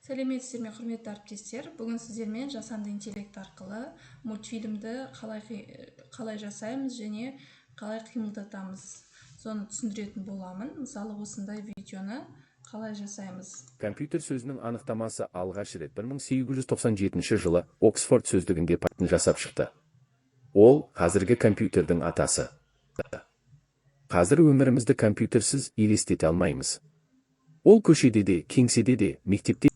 Сәлеметсіздер ме, құрметті әріптестер. Бүгін сіздермен жасанды интеллект арқылы мультфильмді қалай жасаймыз және қалай қимылдатамыз, соны түсіндіретін боламын. Мысалы, осындай видеоны қалай жасаймыз. Компьютер сөзінің анықтамасы алғаш рет 1897 жылы Оксфорд сөздігінде патент жасап шықты. Ол қазіргі компьютердің атасы. Қазір өмірімізді компьютерсіз елестете алмаймыз. Ол көшеде де, кеңседе де, мектепте.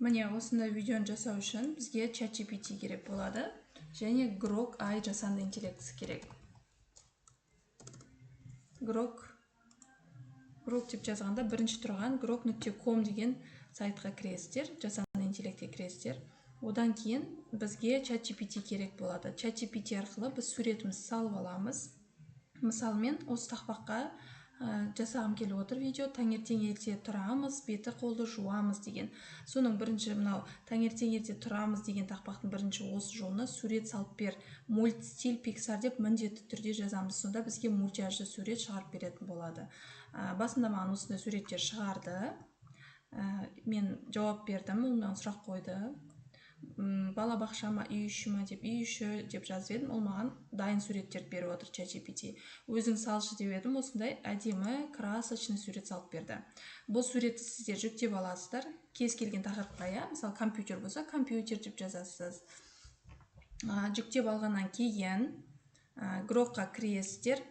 Міне, осындай видеоны жасау үшін бізге ChatGPT керек болады, және Grok AI жасанды интеллектісі керек. Grok деп жазғанда бірінші тұрған grok.com деген сайтқа кіресіздер, жасанды интеллектке кіресіздер. Одан кейін бізге ChatGPT керек болады. ChatGPT арқылы біз суретімізді салып аламыз. Мысалы, мен осы тақпаққа жасағым келіп отыр видео. Таңертең ерте тұрамыз, беті қолды жуамыз деген. Соның бірінші мынау таңертең ерте тұрамыз деген тақпақтың бірінші осы жолына сурет салып бер. Мультстиль Pixar деп міндетті түрде жазамыз. Сонда бізге мультяжды сурет шығарып беретін болады. Басында маған осындай суреттер шығарды. Мен жауап бердім, ол маған сұрақ қойды. Бала бақша ма, үй іші ма деп, үй іші деп жазып едім, ол маған дайын суреттерді беріп отыр ChatGPT. Өзің салшы деп едім, осындай әдемі красочный сурет салып берді. Бұл суретті сіздер жүктеп аласыздар, кез келген тақырыпқа, мысалы компьютер болса, компьютер деп жазасыз. Жүктеп алғаннан кейін Grokқа кіресіздер.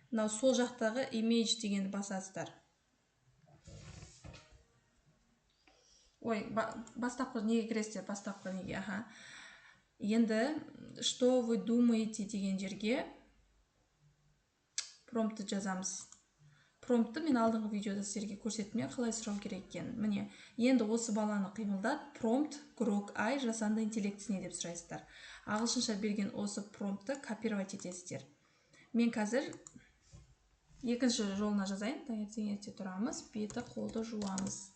Мынау сол жақтағы image дегенді басасыздар. Ой, бастапқы неге кіресіздер? Бастапқы неге? Енді, что вы думаете деген жерге промпты жазамыз. Промпты мен алдыңғы видеода сіздерге көрсеттім, қалай сұрау керек екенін. Міне, енді осы баланы қимылдат, промпт Grok AI жасанды интеллектісіне деп сұрайсыздар. Ағылшынша берген осы промпты копировать етесіздер. Мен қазір екінші жолына жазайын. Таңертең ерте тұрамыз, беті қолды жуамыз.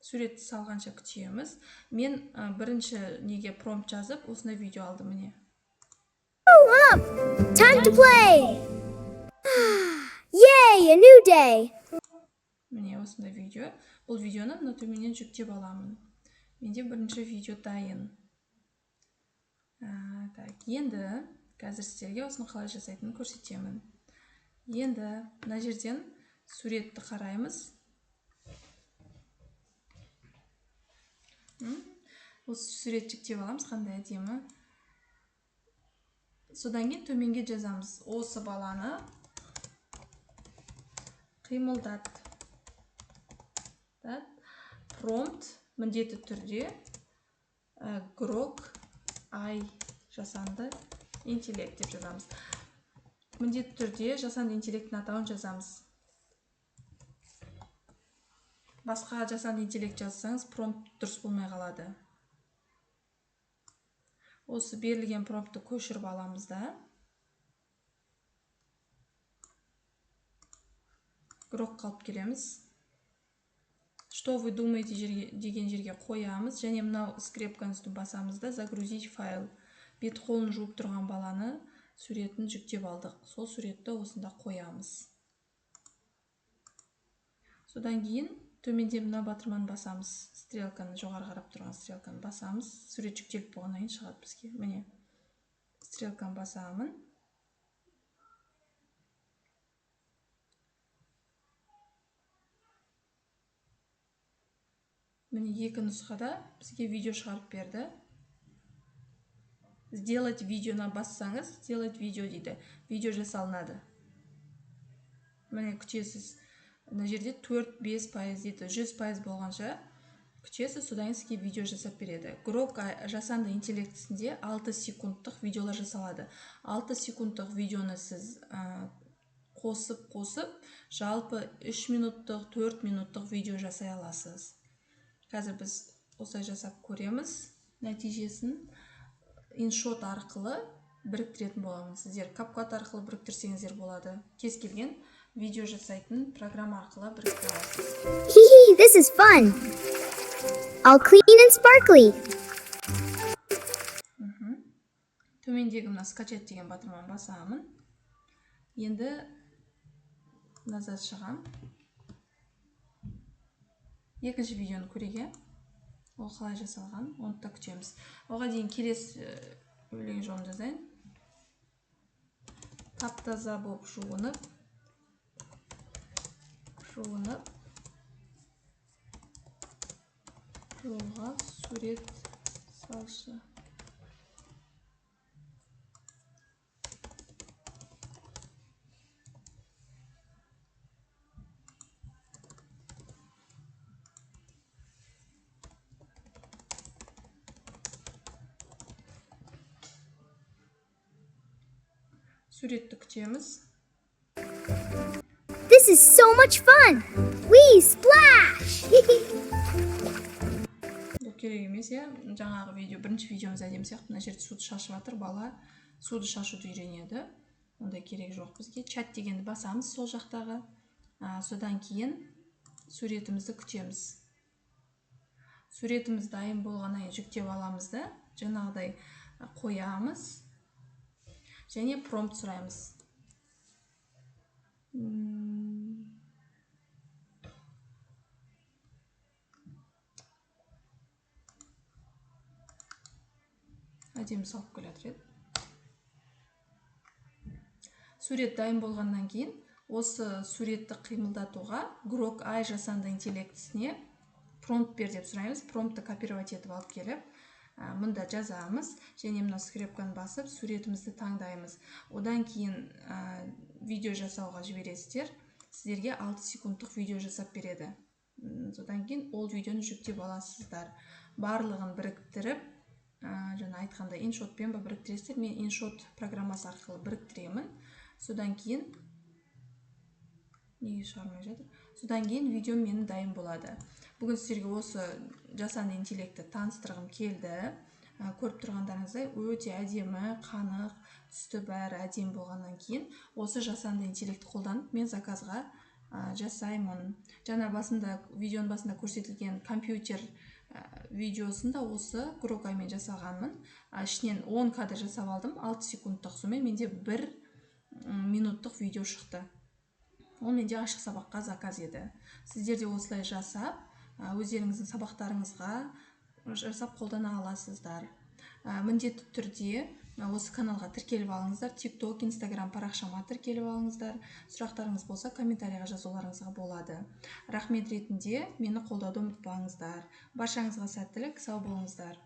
Суретті салғанша күтеміз. Мен бірінші неге промпт жазып, осындай видео алдым міне. Time to play. Yay, a new day. Міне осындай видео. Бұл видеоны мына төменнен жүктеп аламын. Менде бірінші видео дайын. Енді қазір сіздерге осыны қалай жасайтынын көрсетемін. Енді мына жерден суретті қараймыз. Осы сурет жүктеп аламыз, қандай әдемі. Содан кейін төменге жазамыз. Осы баланы қимылдат. Промпт міндетті түрде Grok AI жасанды интеллект деп жазамыз. Міндетті түрде жасанды интеллекттің атауын жазамыз. Басқа жасанды интеллект жазсаңыз, промпт дұрыс болмай қалады. Осы берілген промптты көшіріп аламыз да. Grok қалып келеміз. Что вы думаете деген жерге қоямыз. Және мынау скрепканы басамыз да, загрузить файл. Бет қолын жуып тұрған баланы суретін жүктеп алдық. Сол суретті осында қоямыз. Содан кейін төменде мына батырманы басамыз. Стрелканы, жоғары қарап тұрған стрелканы басамыз. Сурет жүктеліп болғаннан кейін шығады бізге. Міне, стрелканы басамын. Міне екі нұсқада бізге видео шығарып берді. Сделать видеоны бассаңыз, сделать видео дейді. Видео жасалынады. Міне күтесіз. Мына жерде 4-5% дейді. 100% болғанша күтесіз, содан кейін сізге видео жасап береді. Grok жасанды интеллектісінде 6 секундтық видеолар жасалады. 6 секундтық видеоны сіз қосып, жалпы 3 минуттық, 4 минуттық видео жасай аласыз. Қазір біз осылай жасап көреміз. Нәтижесін InShot арқылы біріктіретін боламыз. Сіздер CapCut арқылы біріктірсеңіздер болады. Кез келген видео жасайтын программа арқылы біріктіре аласыз. This is fun. All clean and sparkly. төмендегі мына скачать деген батырманы басамын. Енді назад шығам. Екінші видеоны көреге. Ол қалай жасалған, оны да күтеміз. Оға дейін келесі өлең жолын жазайын. Тап-таза болып жуынып, жолға сурет салшы. Суретті күтеміз. This is so much fun! We splash! Бұл керек емес, жаңағы видео, бірінші видеомыз әдемі сияқты. Мына жерде суды шашып жатыр, бала суды шашуды үйренеді. Ондай керек жоқ бізге. Чат дегенді басамыз сол жақтағы. Содан кейін суретімізді күтеміз. Суретіміз дайын болғаннан кейін жүктеп аламыз да, жаңағыдай қоямыз. Және промпт сұраймыз. Әдемі салып келатыр еді. Сурет дайын болғаннан кейін, осы суретті қимылдатуға Grok AI жасанды интеллектісіне промпт бер деп сұраймыз. Промптты копировать етіп алып келіп, мұнда жазамыз, және мына скрепканы басып, суретімізді таңдаймыз. Одан кейін видео жасауға жібересіздер. Сіздерге 6 секундтық видео жасап береді. Содан кейін ол видеоны жүктеп аласыздар. Барлығын біріктіріп, жаңа айтқанда InShotпен біріктіресіздер. Мен InShot программасы арқылы біріктіремін. Содан кейін неге шығармай жатыр? Содан кейін видео менің дайын болады. Бүгін сіздерге осы жасанды интеллектті таныстырғым келді. Көріп тұрғандарыңыздай өте әдемі, қанық, түсті бәрі әдемі болғаннан кейін осы жасанды интеллектті қолданып мен заказға жасаймын. Жаңа видеоның басында көрсетілген компьютер видеосында осы Grok AI-мен жасағанмын. Ішінен 10 кадр жасап алдым, 6 секундтық. Сонымен менде 1 минуттық видео шықты. Ол менде ашық сабаққа заказ еді. Сіздер де осылай жасап, өздеріңіздің сабақтарыңызға жасап қолдана аласыздар. Міндетті түрде осы каналға тіркеліп алыңыздар. TikTok, Instagram парақшама тіркеліп алыңыздар. Сұрақтарыңыз болса, комментарийға жазуларыңызға болады. Рахмет ретінде мені қолдауды ұмытпаңыздар. Баршаңызға сәттілік, сау болыңыздар.